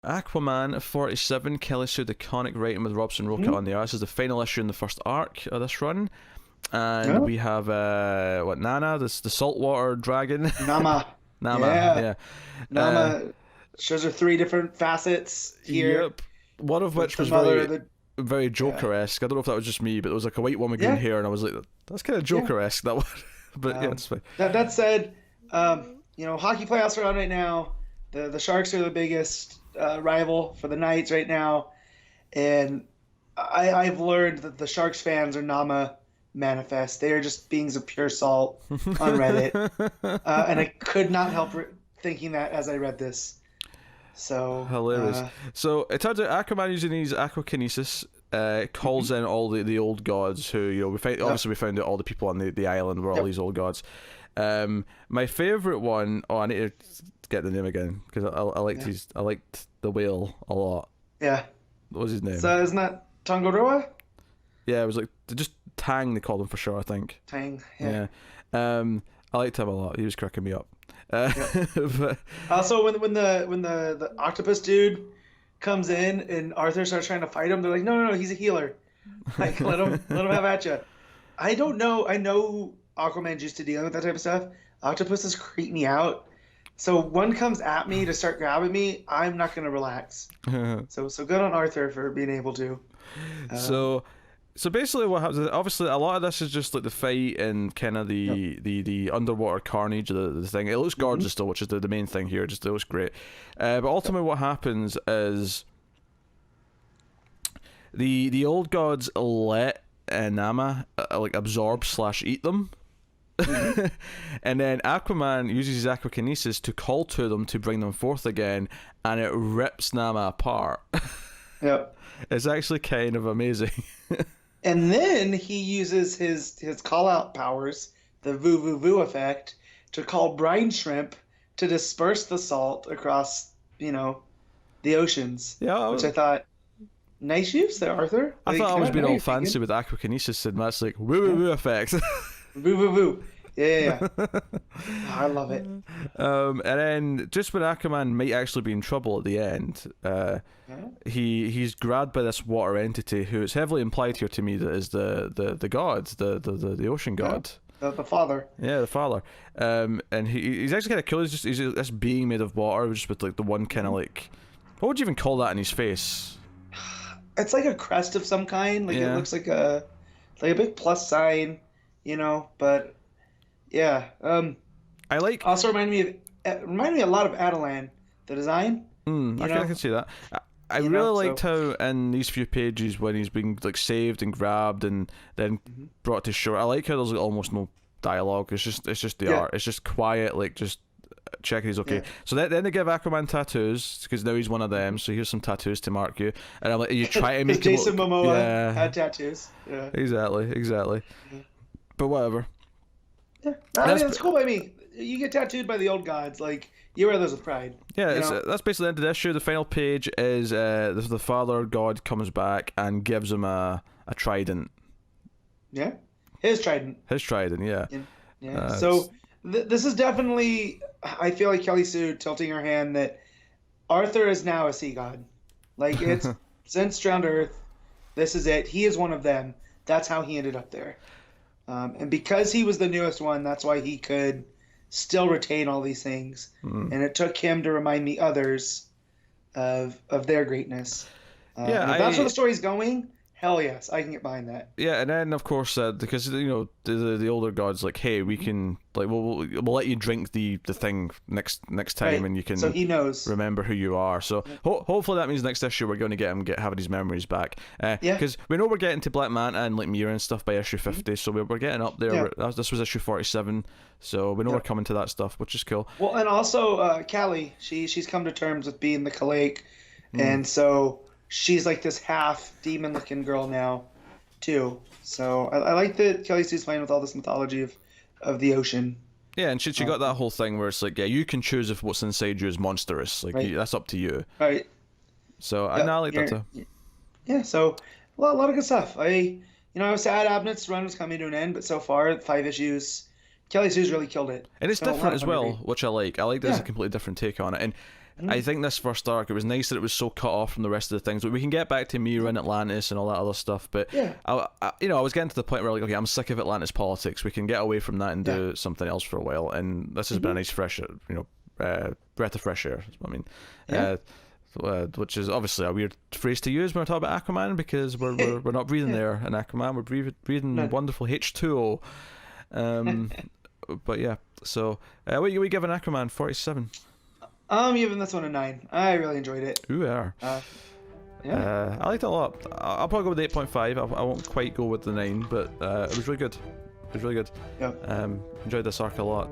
Aquaman 47, Kelly Sue DeConnick writing with Robson Roca on the art. This is the final issue in the first arc of this run. And we have, Nana, the saltwater dragon. Nama. Nama, yeah. Nama shows her 3 different facets here. Yep. One of which was very Joker-esque. I don't know if that was just me, but it was like a white woman with green hair, and I was like, that's kind of Joker-esque, that one. But it's fine. That said, hockey playoffs are on right now. The Sharks are the biggest rival for the Knights right now. And I've learned that the Sharks fans are Nama manifest. They are just beings of pure salt on Reddit. And I could not help thinking that as I read this. So hilarious. So it turns out Aquaman using his aquakinesis calls in all the old gods who, we found out all the people on the island were all these old gods. My favorite one, I need to get the name again because I liked the whale a lot. Yeah. What was his name? So isn't that Tongoroa? Yeah, it was like just Tang, they called him for sure, I think. Tang, yeah. I liked him a lot. He was cracking me up. But also when the octopus dude comes in and Arthur starts trying to fight him, they're like, no, he's a healer. Like let him have at you. I don't know. I know Aquaman's used to dealing with that type of stuff. Octopuses creep me out. So one comes at me to start grabbing me, I'm not gonna relax. So good on Arthur for being able to. So basically what happens is, obviously a lot of this is just like the fight and kind of the underwater carnage of the thing. It looks gorgeous still, which is the main thing here. Just it looks great. But ultimately what happens is the old gods let Nama absorb / eat them. And then Aquaman uses his aquakinesis to call to them to bring them forth again, and it rips Nama apart. Yep. It's actually kind of amazing. And then he uses his call-out powers, the voo effect, to call brine shrimp to disperse the salt across, the oceans. Yeah, which I thought, nice use there, Arthur. I thought I was being all fancy with aquakinesis, and that's like woo effect. Voo. Yeah. I love it. And then just when Aquaman might actually be in trouble at the end, he's grabbed by this water entity who is heavily implied here to me that is the god, the ocean god. The father. Yeah, the father. And he's actually kind of cool. He's this being made of water, just with like the one kind of like, what would you even call that in his face? It's like a crest of some kind. Like it looks like a big plus sign, but. Yeah. I like. Also reminded me a lot of Adelan, the design. I can see that. I really liked how in these few pages when he's being like saved and grabbed and then brought to shore. I like how there's like almost no dialogue. It's just the art. It's just quiet, like just checking he's okay. Yeah. So then they give Aquaman tattoos because now he's one of them. So here's some tattoos to mark you. And I'm like, you try to make Jason Momoa had tattoos. Yeah. Exactly. Yeah. But whatever. Yeah, that's cool by me. You get tattooed by the old gods, like you wear those with pride. Yeah, that's basically the end of this issue. The final page is the father god comes back and gives him a trident. Yeah, his trident. Yeah. So this is definitely, I feel like Kelly Sue tilting her hand that Arthur is now a sea god. Like it's since Drowned Earth, this is it. He is one of them. That's how he ended up there. And because he was the newest one, that's why he could still retain all these things. And it took him to remind the others of their greatness. If that's where the story's going, hell yes, I can get behind that. Yeah, and then of course because the older gods like, hey, we can like we'll let you drink the thing next time, and you can so he knows remember who you are. So hopefully that means next issue we're going to get him having his memories back. Because we know we're getting to Black Manta and like Mira and stuff by issue 50, so we're getting up there. Yeah. This was issue 47, so we know we're coming to that stuff, which is cool. Well, and also Callie, she's come to terms with being the Kalake, and so she's like this half demon looking girl now too. So I like that Kelly Sue's playing with all this mythology of the ocean. Yeah, and she got that whole thing where it's like, you can choose if what's inside you is monstrous. Like that's up to you. Right. So I like that too. Yeah. So a lot of good stuff. I was sad Abnett's run was coming to an end, but so far 5 issues, Kelly Sue's really killed it. And it's different as well, which I like. I like there's a completely different take on it. And I think this first arc, it was nice that it was so cut off from the rest of the things. But we can get back to Mira and Atlantis and all that other stuff. But I was getting to the point where like, okay, I'm sick of Atlantis politics. We can get away from that and do something else for a while. And this has been a nice fresh, breath of fresh air. I mean, which is obviously a weird phrase to use when we're talking about Aquaman, because we're not breathing there in Aquaman. We're breathing wonderful H2O. But yeah, so what are we giving Aquaman? 47. I'm giving this one a 9. I really enjoyed it. Ooh, yeah. I liked it a lot. I'll probably go with 8.5. I won't quite go with the 9, but it was really good. It was really good. Yeah. Enjoyed this arc a lot.